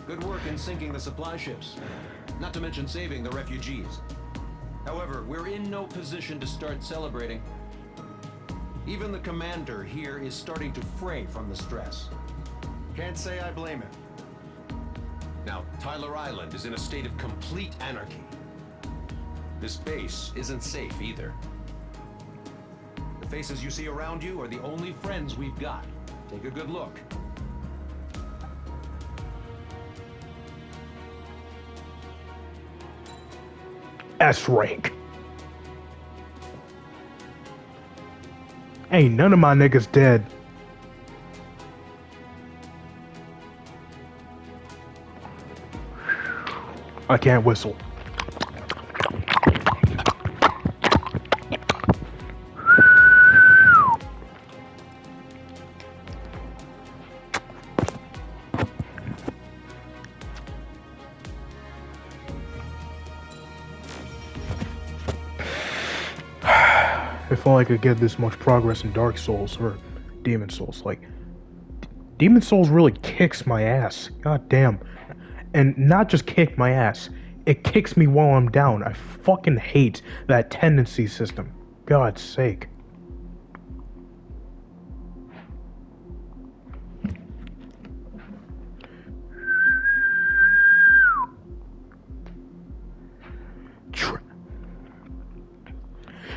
Good work in sinking the supply ships. Not to mention saving the refugees. However, we're in no position to start celebrating. Even the commander here is starting to fray from the stress. Can't say I blame him. Now, Tyler Island is in a state of complete anarchy. This base isn't safe either. The faces you see around you are the only friends we've got. Take a good look. S rank. Ain't none of my niggas dead. I can't whistle. If only I could get this much progress in Dark Souls or Demon Souls. Like, Demon Souls really kicks my ass. God damn. And not just kick my ass, it kicks me while I'm down. I fucking hate that tendency system. God's sake.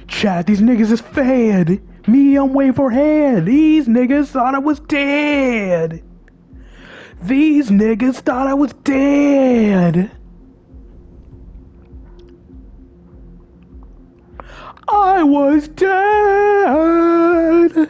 Chat, these niggas is fed. Me, I'm waiting for head. These niggas thought I was dead. These niggas thought I was dead. I was dead.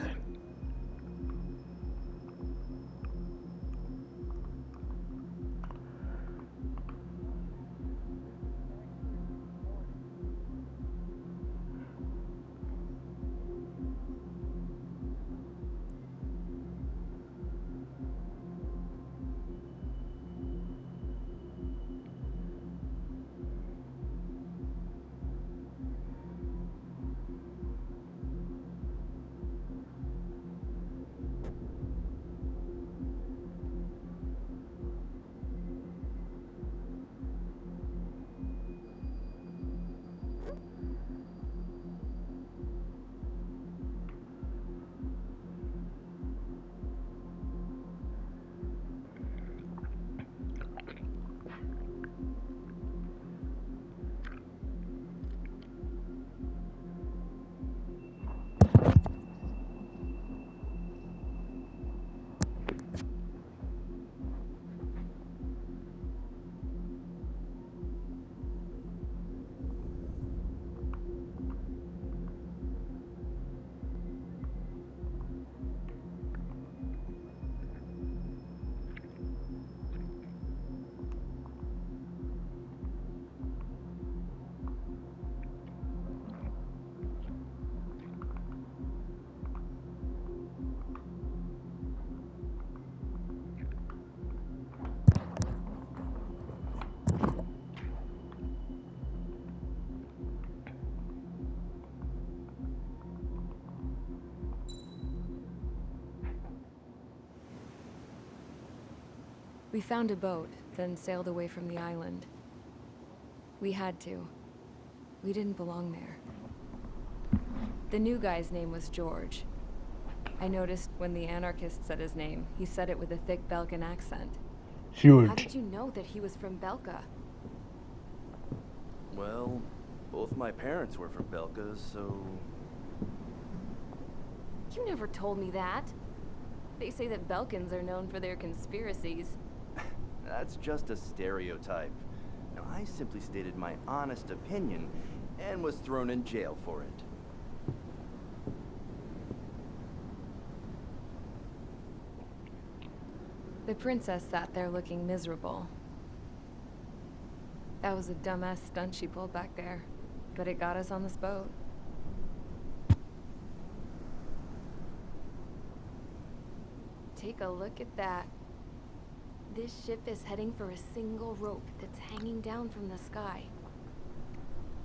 We found a boat, then sailed away from the island. We had to. We didn't belong there. The new guy's name was George. I noticed when the anarchist said his name, he said it with a thick Belkan accent. Huge. How did you know that he was from Belka? Well, both my parents were from Belka, so... You never told me that. They say that Belkans are known for their conspiracies. That's just a stereotype. Now, I simply stated my honest opinion and was thrown in jail for it. The princess sat there looking miserable. That was a dumbass stunt she pulled back there, but it got us on this boat. Take a look at that. This ship is heading for a single rope that's hanging down from the sky.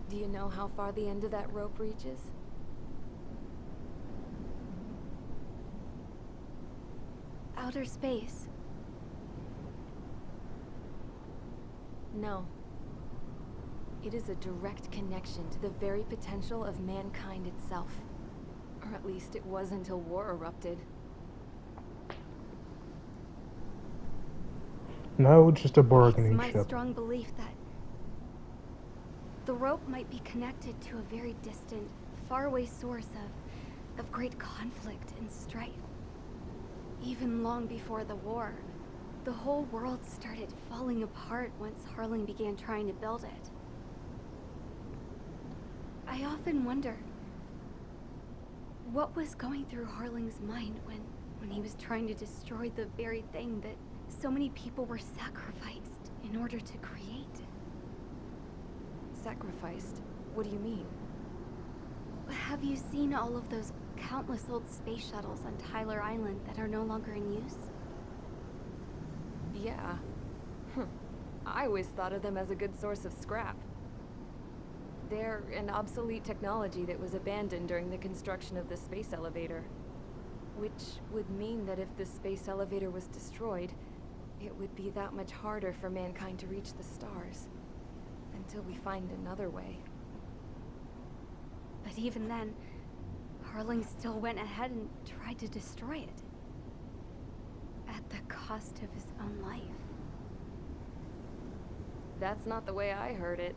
Do you know how far the end of that rope reaches? Outer space. No. It is a direct connection to the very potential of mankind itself. Or at least it was until war erupted. No, just a bargaining It's my chip. strong belief that the rope might be connected to a very distant, faraway source of great conflict and strife. Even long before the war, the whole world started falling apart once Harling began trying to build it. I often wonder what was going through Harling's mind when he was trying to destroy the very thing that so many people were sacrificed in order to create. Sacrificed? What do you mean? Have you seen all of those countless old space shuttles on Tyler Island that are no longer in use? Yeah. I always thought of them as a good source of scrap. They're an obsolete technology that was abandoned during the construction of the space elevator. Which would mean that if the space elevator was destroyed, it would be that much harder for mankind to reach the stars. Until we find another way. But even then, Harling still went ahead and tried to destroy it. At the cost of his own life. That's not the way I heard it.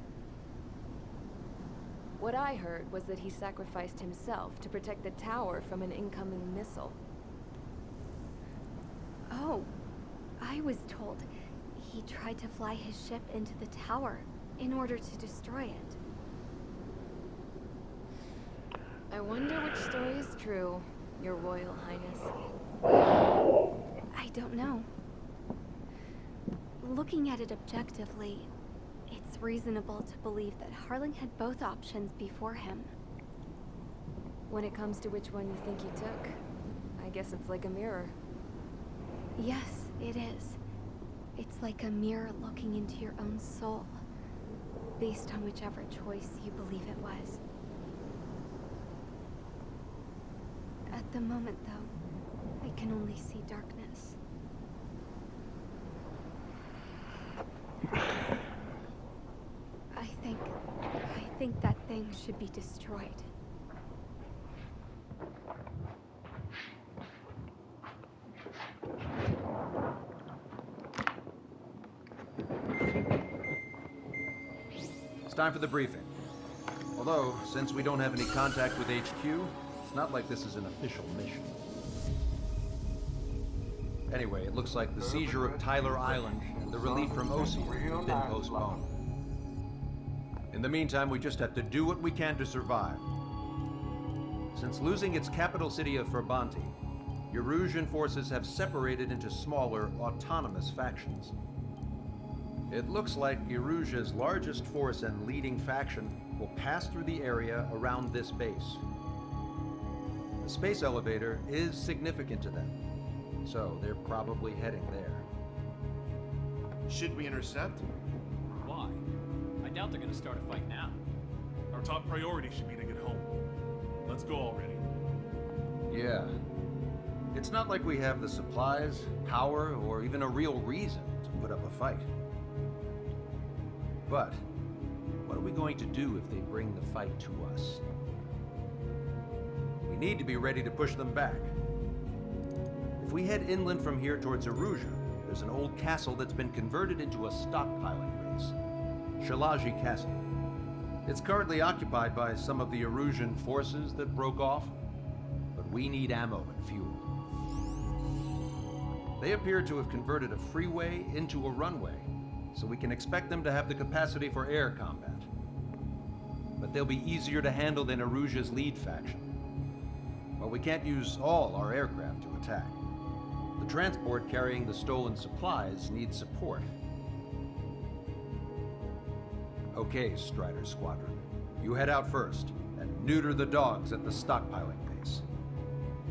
What I heard was that he sacrificed himself to protect the tower from an incoming missile. Oh, I was told he tried to fly his ship into the tower in order to destroy it. I wonder which story is true, Your Royal Highness. I don't know. Looking at it objectively, it's reasonable to believe that Harling had both options before him. When it comes to which one you think he took, I guess it's like a mirror. Yes, it is. It's like a mirror looking into your own soul, based on whichever choice you believe it was. At the moment, though, I can only see darkness. I think that thing should be destroyed. It's time for the briefing. Although, since we don't have any contact with HQ, it's not like this is an official mission. Anyway, it looks like the seizure of Tyler Island and the relief from Osean have been postponed. In the meantime, we just have to do what we can to survive. Since losing its capital city of Ferbanti, Erusian forces have separated into smaller, autonomous factions. It looks like Erusia's largest force and leading faction will pass through the area around this base. The space elevator is significant to them, so they're probably heading there. Should we intercept? Why? I doubt they're gonna start a fight now. Our top priority should be to get home. Let's go already. Yeah. It's not like we have the supplies, power, or even a real reason to put up a fight. But, what are we going to do if they bring the fight to us? We need to be ready to push them back. If we head inland from here towards Erusia, there's an old castle that's been converted into a stockpiling base. Shalaji Castle. It's currently occupied by some of the Erusian forces that broke off, but we need ammo and fuel. They appear to have converted a freeway into a runway, so we can expect them to have the capacity for air combat. But they'll be easier to handle than Erusia's lead faction. But we can't use all our aircraft to attack. The transport carrying the stolen supplies needs support. Okay, Strider Squadron. You head out first, and neuter the dogs at the stockpiling base.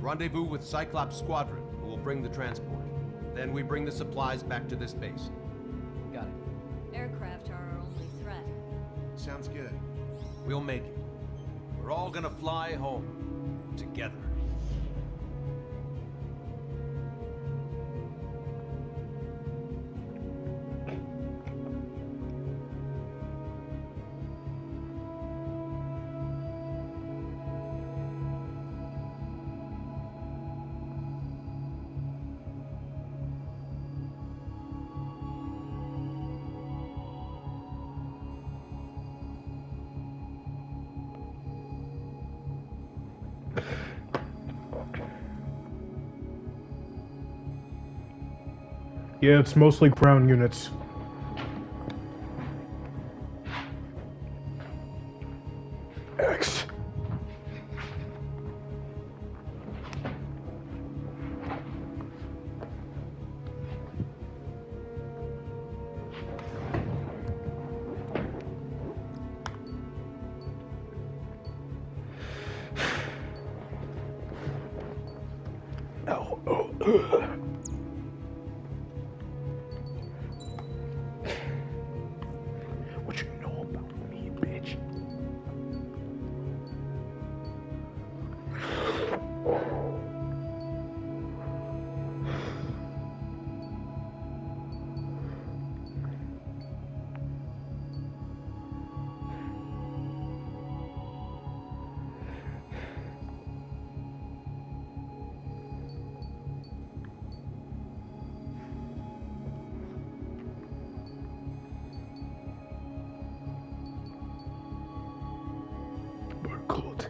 Rendezvous with Cyclops Squadron, who will bring the transport. Then we bring the supplies back to this base. Got it. Aircraft are our only threat. Sounds good. We'll make it. We're all gonna fly home. Together. Yeah, it's mostly ground units. X. L O. What you know about me, bitch? Good.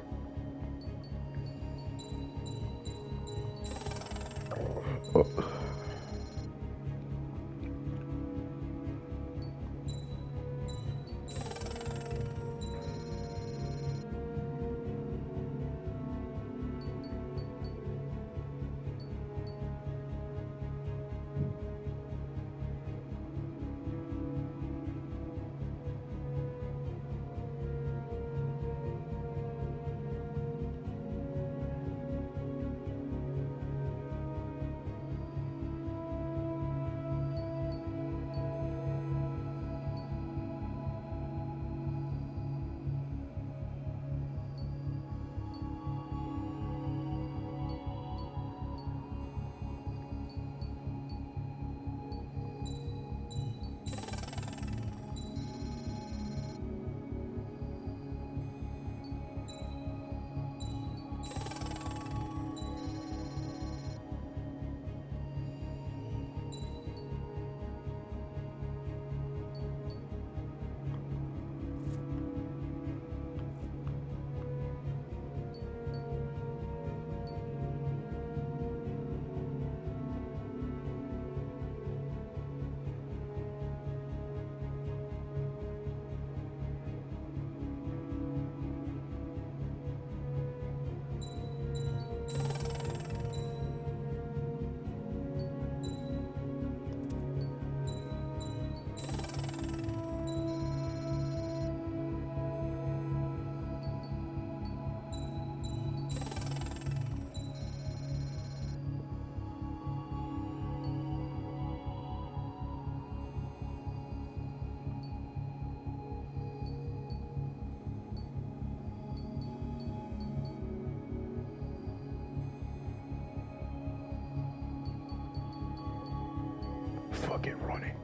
Fucking running.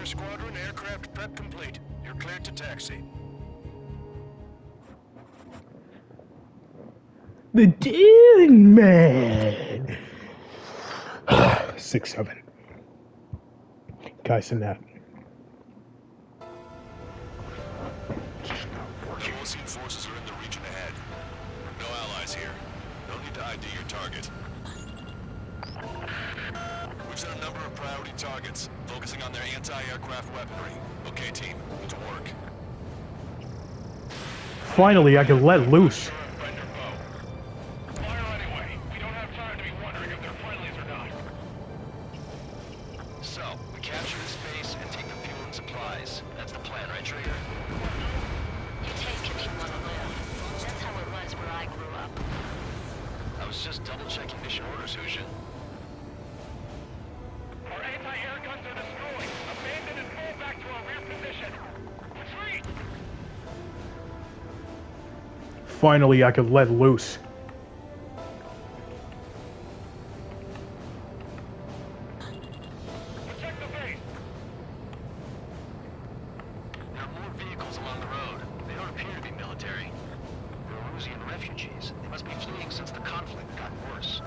Strider Squadron, aircraft prep complete. You're cleared to taxi. The Dealing Man. 6-7. Guys in that. Elysian forces are in the region ahead. No allies here. No need to ID your target. We've set a number of priority targets, focusing on their anti-aircraft weaponry. Okay, team, to work. Finally, I can let loose. Fire anyway. We don't have time to be wondering if they're friendlies or not. So, we capture this base and take the fuel and supplies. That's the plan, right, Trader? You take it if you want to live. That's how it was where I grew up. I was just double-checking mission orders, Hushin. Our anti-air guns are destroyed. Abandon and fall back to our rear position. Retreat! Finally, I could let loose. Protect the base! There are more vehicles along the road. They don't appear to be military. They're Erusian refugees. They must be fleeing since the conflict got worse.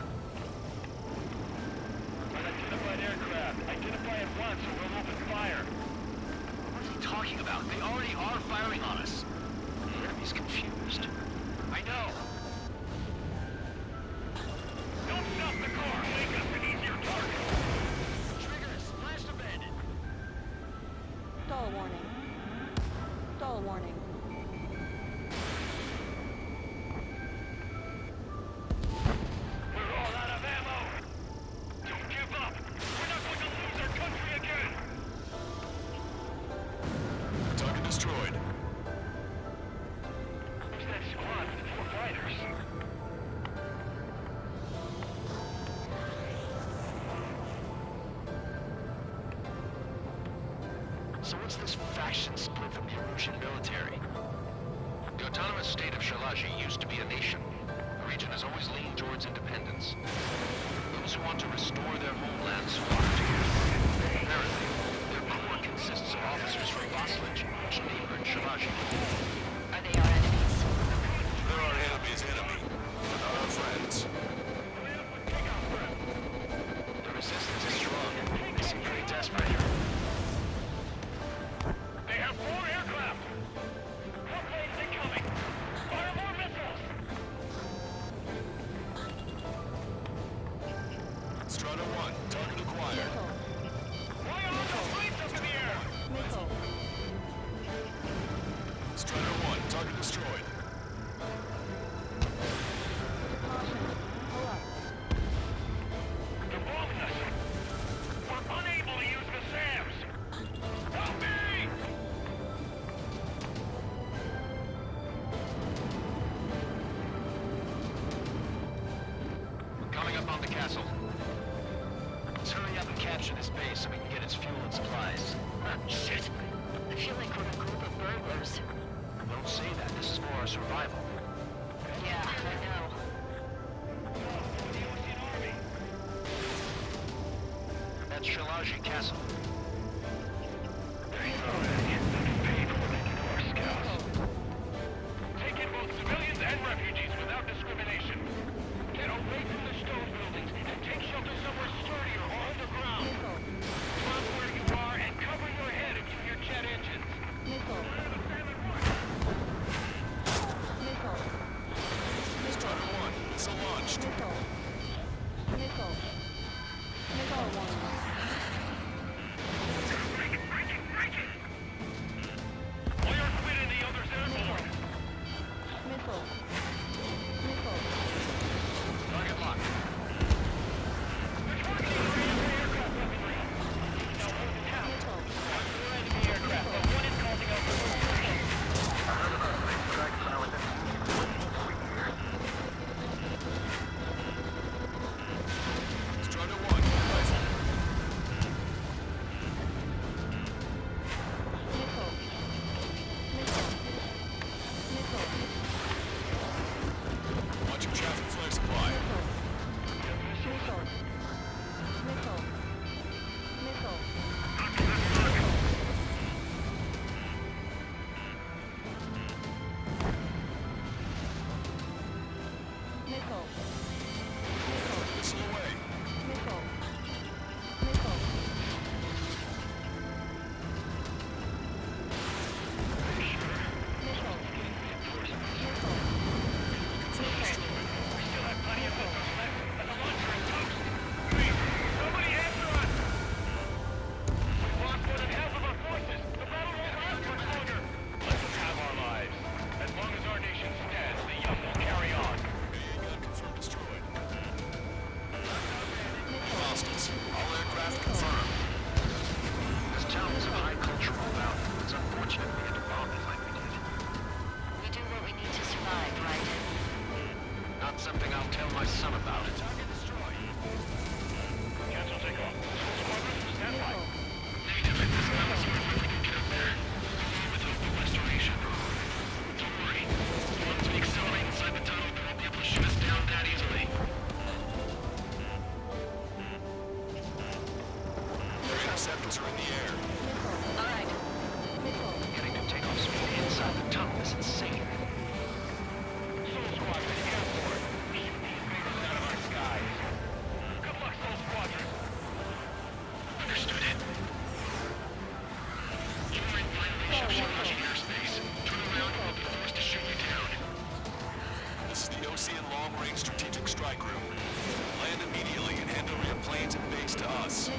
Unidentified aircraft. Identify at once or we'll open fire. What is he talking about? They already are firing on us. The enemy's confused. I know. Don't stop the car. Make us an easier target. Triggers, flash abandoned. Stall warning. Stall warning. We're all out of ammo. Don't give up. We're not going to lose our country again. Target destroyed. Who's that squad with 4 fighters? So what's this faction split from the Erusian military? The autonomous state of Shalaji used to be a nation. The region has always leaned towards independence. Those who want to restore their homelands flock to it. Apparently, their core consists of officers from Vaslij, which neighbored Shalaji. Are they our enemies? They're our enemy's enemy, but not our friends. The resistance is strong. They seem pretty desperate. They have 4 aircraft! More planes incoming! Fire more missiles! Strata 1, target acquired. Why are the planes up in the air? Missile. Strata 1, target destroyed. Caution. Pull up. They're bombing us! We're unable to use the SAMs! Help me! We're coming up on the castle. Let's hurry up and capture this base so we can get its fuel and supplies. Shit. I feel like we're a group of burglars. Don't say that. This is for our survival. Yeah, I know. That's Shalaji Castle. There you go, Eddie. Paid for what they do to our scouts. Take in both civilians and refugees without discrimination. Get away from the stone buildings and take shelter somewhere sturdier or underground. Drop where you are and cover your head if you hear jet engines. Missile. Missile. Strata 1, missile launched. Missile. Missile. Missile warning. Fire quit and the others airborne. Missile. Missile. Target locked. They're targeting our anti-aircraft weaponry. Now hold the town. Missile. We're enemy aircraft, but one is causing us to Strata 1, rifle. missile away. Nickel. Hostiles. All aircraft confirmed. This town is of high cultural value. It's unfortunate we had to bomb it like we did. We do what we need to survive, right? Not something I'll tell my son about. Target destroyed. Cancel takeoff. Squadron, stand by. Negative. This is not a smart way we can get up there. With hope of restoration. Don't worry. Once we accelerate inside the tunnel, they won't be able to shoot us down that easily. Their interceptors are in the air. All right. Getting to takeoff speed inside the tunnel is insane. Soul Squadron, airport. Keep these beavers out of our skies. Good luck, Soul Squadron. Understood it. You are in violation of Shiraji airspace. Turn around and we'll be forced to shoot you down. This is the OCN Long Range Strategic Strike Group. Land immediately and hand over your planes and base to us.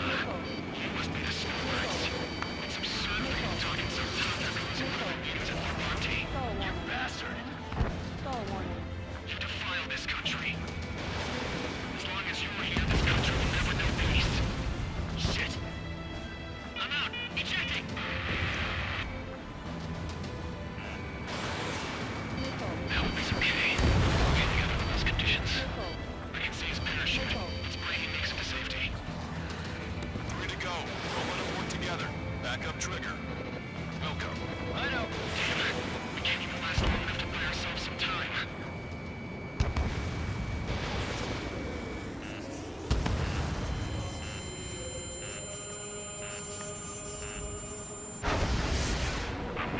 You must be the snowbirds. It's absurd for you to talk in so tough after losing one of the meetings at Formonte. You bastard. You defile this country. As long as you're here, this country will never know peace. Shit. I'm out. Ejecting. That will be okay. We'll get together in those conditions. I can see his parachute. Let's break and makes it to safety. 3 to go. Don't let them work together. Back up trigger. Welcome. I know. Damn it. We can't even last long enough to buy ourselves some time.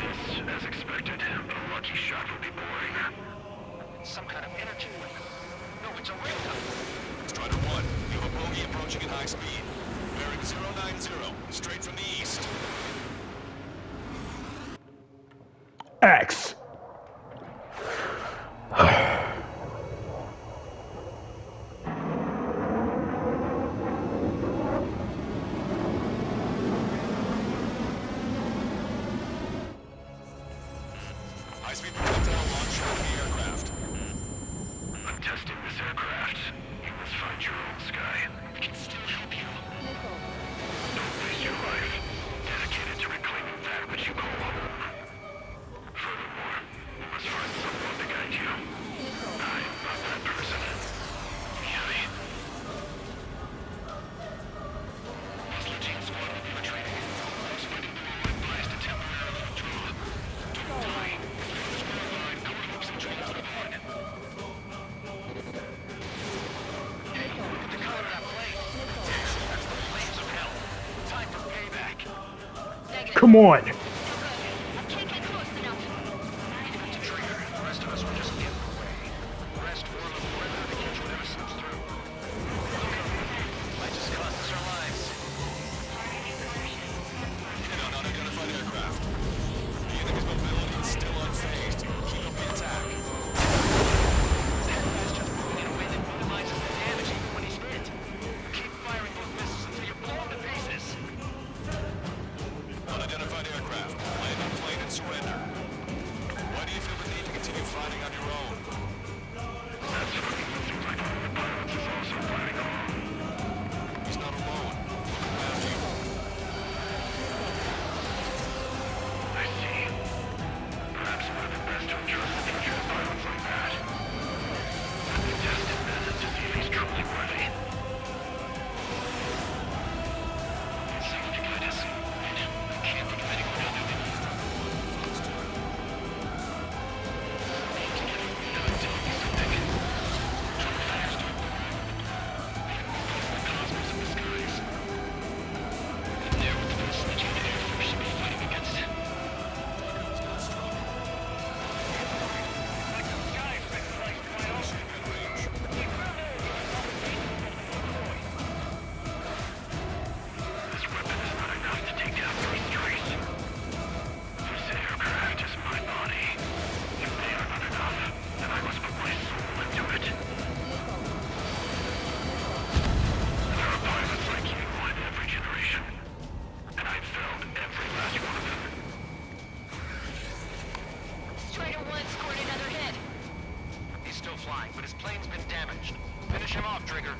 This, as expected, a lucky shot would be boring. Some kind of energy weapon. No, it's a radar. Strider 1, you have a bogey approaching at high speed. Bearing 090, straight from the east. X. High-speed projectile launch from the aircraft. I'm testing this aircraft. You must find your own sky. It can still help you. Don't waste your life. Dedicated to reclaiming that which you call home. Furthermore, you must find someone to guide you. I'm not that person. Yummy. Muscle Team Squad will be retreating. Those fighting below are advised to temporarily withdraw. Don't die. Come on. I can't get close enough. Trigger. The rest of us will just get in the way. Rest for a little further to catch whatever slips through. Might just cost us our lives. Hit on unidentified aircraft. The enemy's mobility is still unfazed. Keep up the attack. That guy's just moving in a way that minimizes the damage even when he's hit. Keep firing those missiles until you're blown to pieces. Unidentified aircraft. Land your plane and surrender. Why do you feel the need to continue fighting on your own? That flying, but his plane's been damaged. Finish him off, Trigger.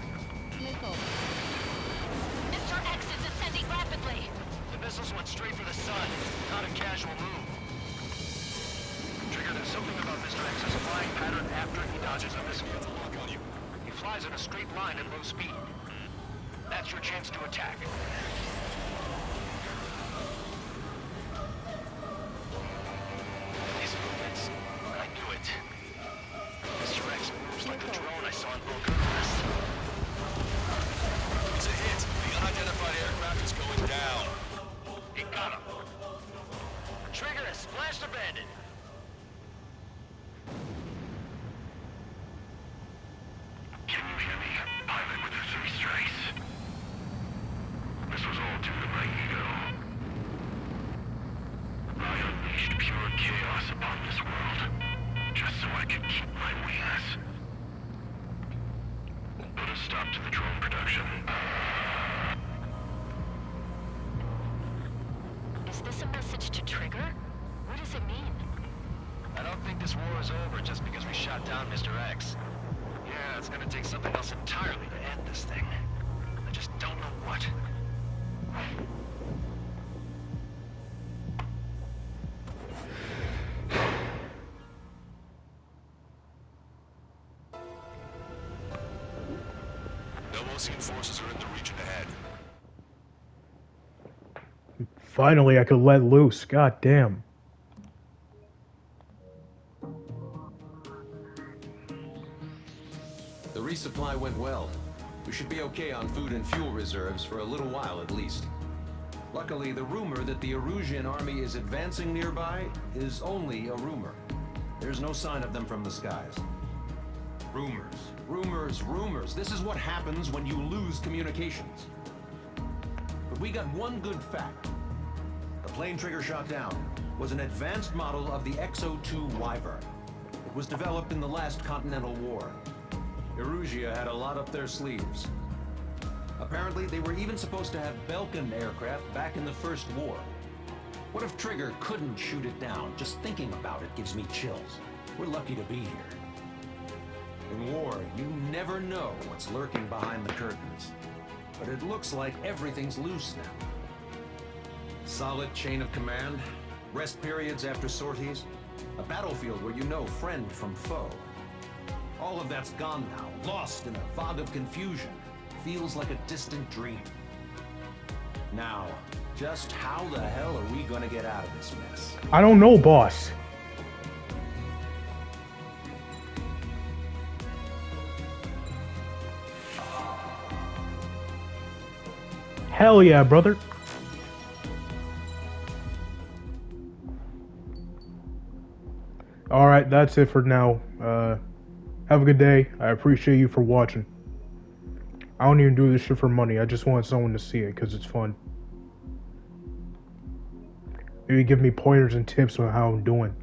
Mr. X is ascending rapidly. The missiles went straight for the sun. Not a casual move. Trigger, there's something about Mr. X's flying pattern after he dodges a missile. Look on you. He flies in a straight line at low speed. That's your chance to attack. These movements, I knew it. Mr. X moves like the drone I saw in Vulcanus. It's a hit. The unidentified aircraft is going down. He got him. Trigger has splashed abandoned. Can you hear me? Pilot with the 3 strikes. This was all due to my ego. I unleashed pure chaos upon this world, just so I could keep my wings. Put a stop to the drone production. Is this a message to Trigger? What does it mean? I don't think this war is over just because we shot down Mr. X. Yeah, it's gonna take something else entirely to end this thing. I just don't know what. Novosian forces are in the region ahead. Finally, I could let loose. God damn. The resupply went well. We should be okay on food and fuel reserves for a little while at least. Luckily, the rumor that the Erusian army is advancing nearby is only a rumor. There's no sign of them from the skies. Rumors, rumors, rumors. This is what happens when you lose communications. But we got one good fact. The plane Trigger shot down was an advanced model of the XO-2 Wyvern. It was developed in the last Continental War. Erusia had a lot up their sleeves. Apparently, they were even supposed to have Belkin aircraft back in the First War. What if Trigger couldn't shoot it down? Just thinking about it gives me chills. We're lucky to be here. In war, you never know what's lurking behind the curtains. But it looks like everything's loose now. Solid chain of command, rest periods after sorties, a battlefield where you know friend from foe. All of that's gone now, lost in a fog of confusion. Feels like a distant dream. Now, just how the hell are we gonna get out of this mess? I don't know, boss. Hell yeah, brother. Alright, that's it for now. Have a good day. I appreciate you for watching. I don't even do this shit for money. I just want someone to see it because it's fun. Maybe give me pointers and tips on how I'm doing.